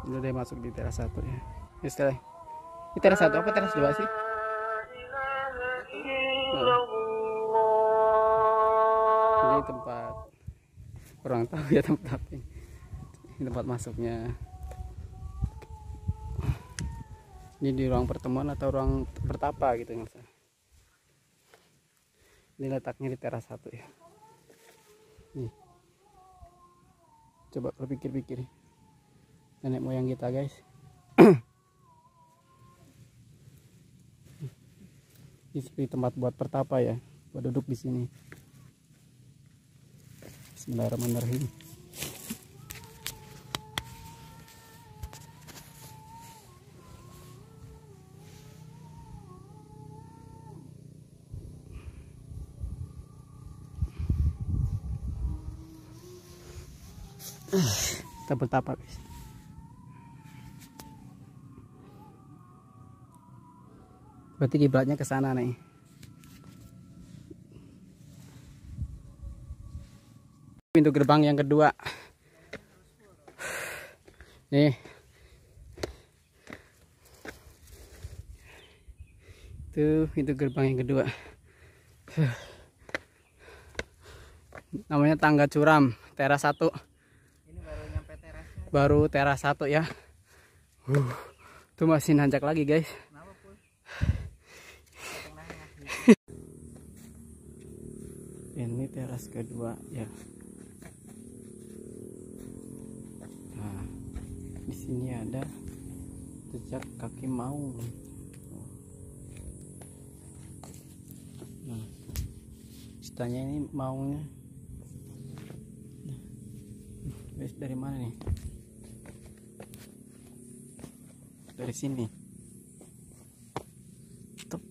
Ini udah masuk di teras 1 ya. Istilah. Ini teras 1 apa teras 2 sih? Ini tempat kurang tahu ya tempat ini. Ini tempat masuknya. Ini di ruang pertemuan atau ruang bertapa gitu ya. Ini letaknya di teras 1 ya. Nih. Coba berpikir-pikir. Nenek moyang kita, guys. Ini seperti tempat buat bertapa ya, buat duduk di sini. Bismillahirrahmanirrahim. Kita bertapa, guys. Berarti kiblatnya ke sana nih. Pintu gerbang yang kedua. Nih. Itu pintu gerbang yang kedua. Namanya tangga curam, teras 1. Ini baru nyampe terasnya. Baru teras 1 ya. Itu masih nanjak lagi, guys. Ini teras kedua ya. Nah, di sini ada jejak kaki maung. Nah, ceritanya ini maungnya. Guys, dari mana nih? Dari sini. Tuh.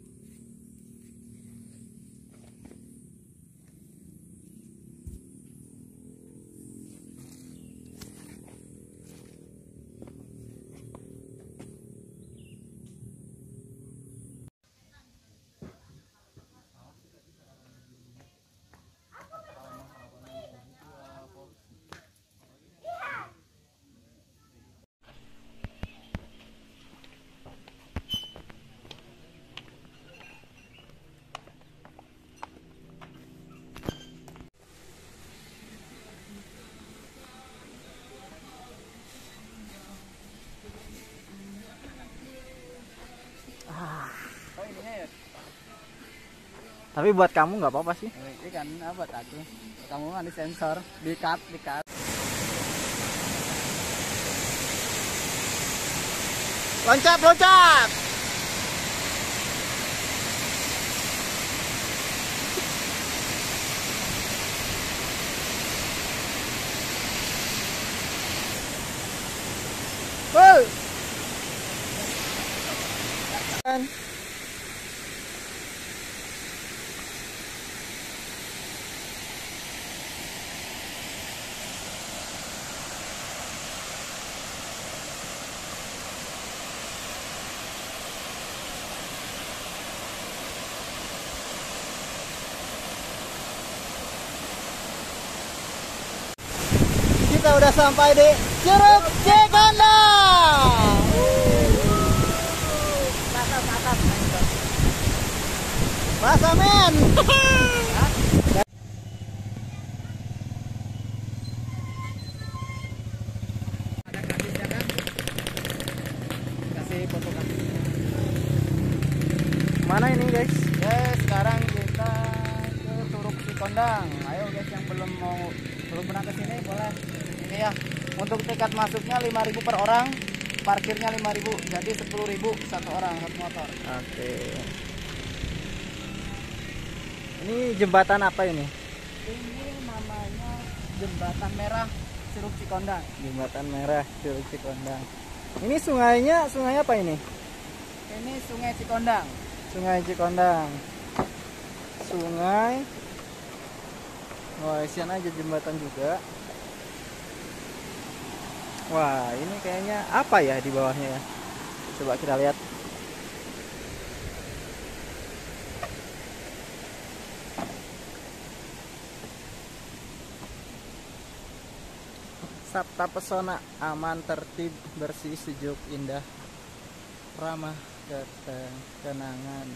Tapi buat kamu nggak apa-apa sih. Ini kan buat aku. Kamu mah disensor, di-cut. Loncat. Kita udah sampai di Curug Cikondang. Basah men. Kasih foto kaki. Mana ini guys? Sekarang kita ke Curug Cikondang. Cikondang. Ayo guys yang belum pernah ke sini boleh. Ini ya. Untuk tiket masuknya 5.000 per orang, parkirnya 5.000. Jadi 10.000 satu orang satu motor. Oke. Ini jembatan apa ini? Ini namanya Jembatan Merah Curug Cikondang. Jembatan Merah Curug Cikondang. Ini sungai apa ini? Ini Sungai Cikondang. Sungai Cikondang. Sungai. Wah, isian aja jembatan juga. Wah, ini kayaknya apa ya di bawahnya ya? Coba kita lihat. Sabta pesona, aman, tertib, bersih, sejuk, indah, ramah, ketenangan.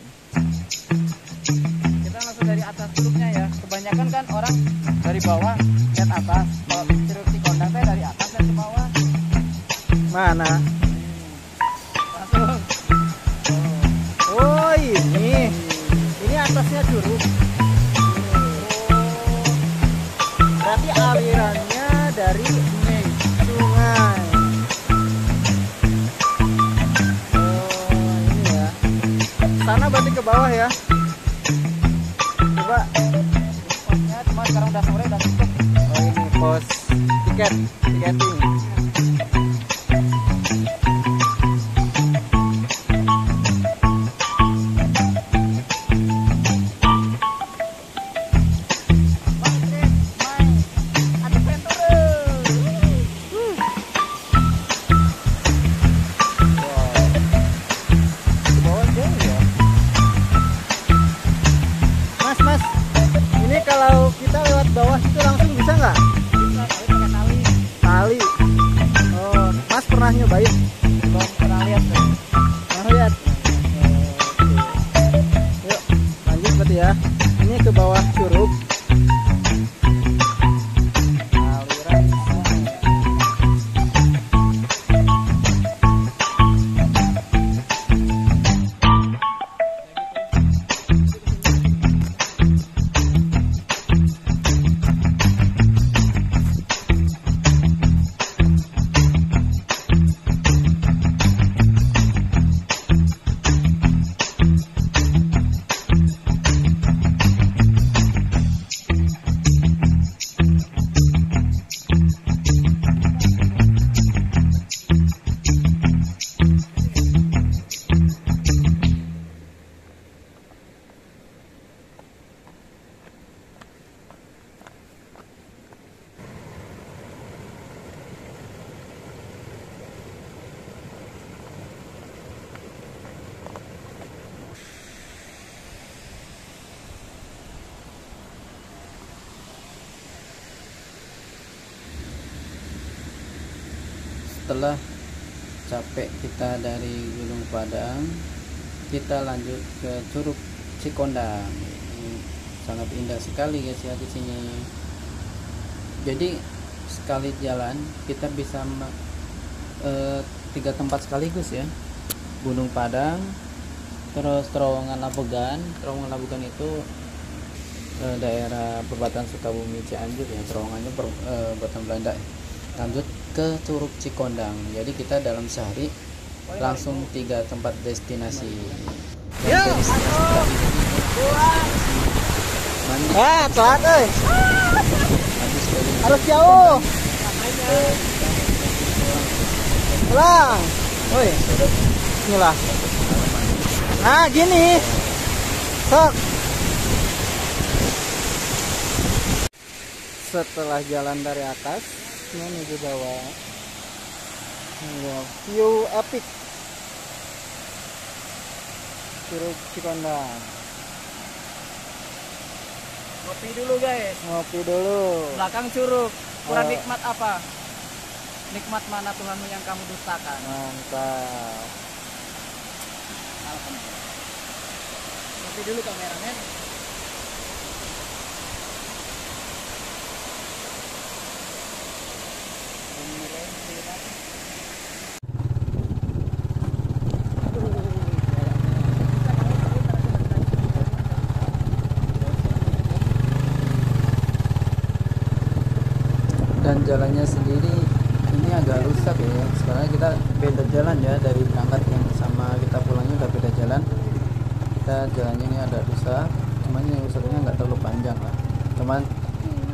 Kita langsung dari atas curugnya ya. Kebanyakan kan orang dari bawah lihat atas. Kalau Curug Cikondang saya dari atas dan ke bawah. Mana? Langsung. Oh, ini. Ini atasnya curug. Berarti alirannya dari sungai. Oh, ini ya. Sana berarti ke bawah ya. Coba. Posnya cuma sekarang udah sore udah tutup. Oh, ini pos tiketing. Mas, ini kalau kita lewat bawah itu langsung bisa nggak? Bisa tapi pakai tali. Tali. Oh, Mas pernah nyobain? Belum pernah lihat tuh. Pernah lihat? Oke. Yuk, lanjut berarti ya. Ini ke bawah curug. Aliran sungai. Setelah capek kita dari Gunung Padang, kita lanjut ke Curug Cikondang. Ini sangat indah sekali guys ya di sini. Jadi sekali jalan kita bisa 3 tempat sekaligus ya. Gunung Padang, terus Terowongan Labugan. Terowongan Labugan itu daerah perbatasan Sukabumi Cianjur ya, terowongannya buatan Belanda. Lanjut ke Curug Cikondang. Jadi kita dalam sehari langsung 3 tempat destinasi. Yo, telat euy. Harus jauh. Pulang. Woi. Bismillah. Nah, gini. Sok. Setelah jalan dari atas menuju bawah, view epic Curug Cikondang. Ngopi dulu guys. Ngopi dulu. Belakang curug. Kurang Oh. nikmat apa? Nikmat mana Tuhanmu yang kamu dustakan? Mantap. Ngopi dulu kameramen. Dan jalannya sendiri ini agak rusak ya. Sekarang kita beda jalan ya, dari berangkat yang sama kita pulangnya udah beda jalan. Kita jalannya ini ada rusak, cuman yang rusaknya nggak terlalu panjang lah. Cuman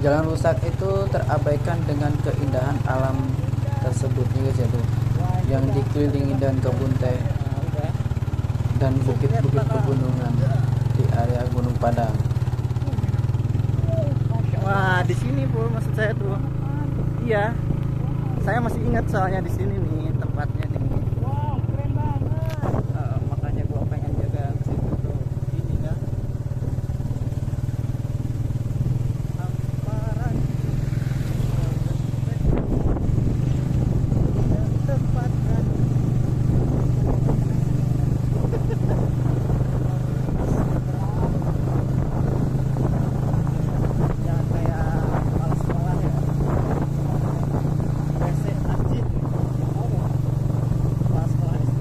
jalan rusak itu terabaikan dengan keindahan alam tersebut nih guys ya tuh, yang dikelilingi dan kebun teh dan bukit-bukit pegunungan di area Gunung Padang. Wah, di sini Bu, maksud saya tuh. Iya. Saya masih ingat soalnya di sini nih tempatnya nih. Wow, keren banget. Makanya gua pengen jaga ke situ tuh. Ini kan. Hamparan. Tempat kan. Jangan kayak kepala sekolah ya. WC anjing. Kepala sekolah SD.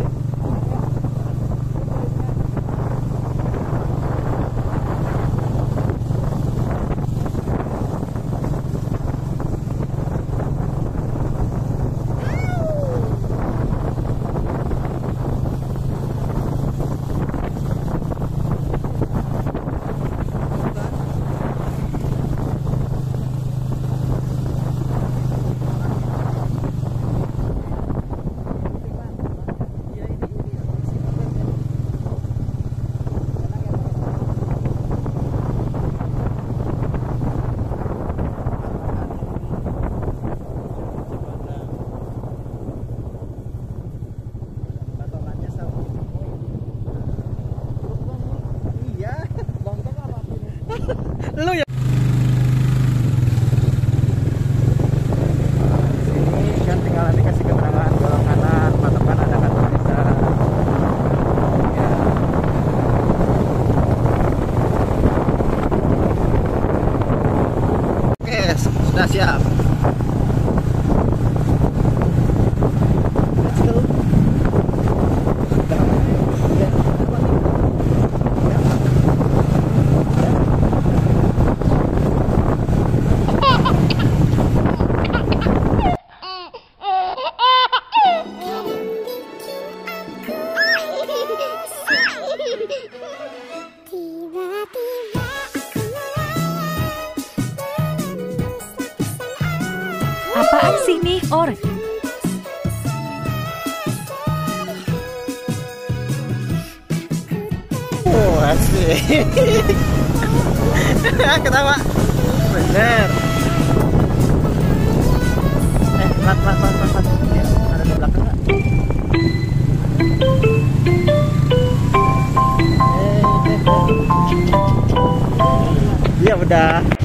Lu ya. Sini kan tinggal nanti kasih keterangan belok kanan, mantap kan ada kantor desa. Ya. Oke, sudah siap. Let's go. Apaan sih nih, Or? Oh, asik. Ketawa. Bener. Plat. Ya, ada di belakang nggak? Iya udah.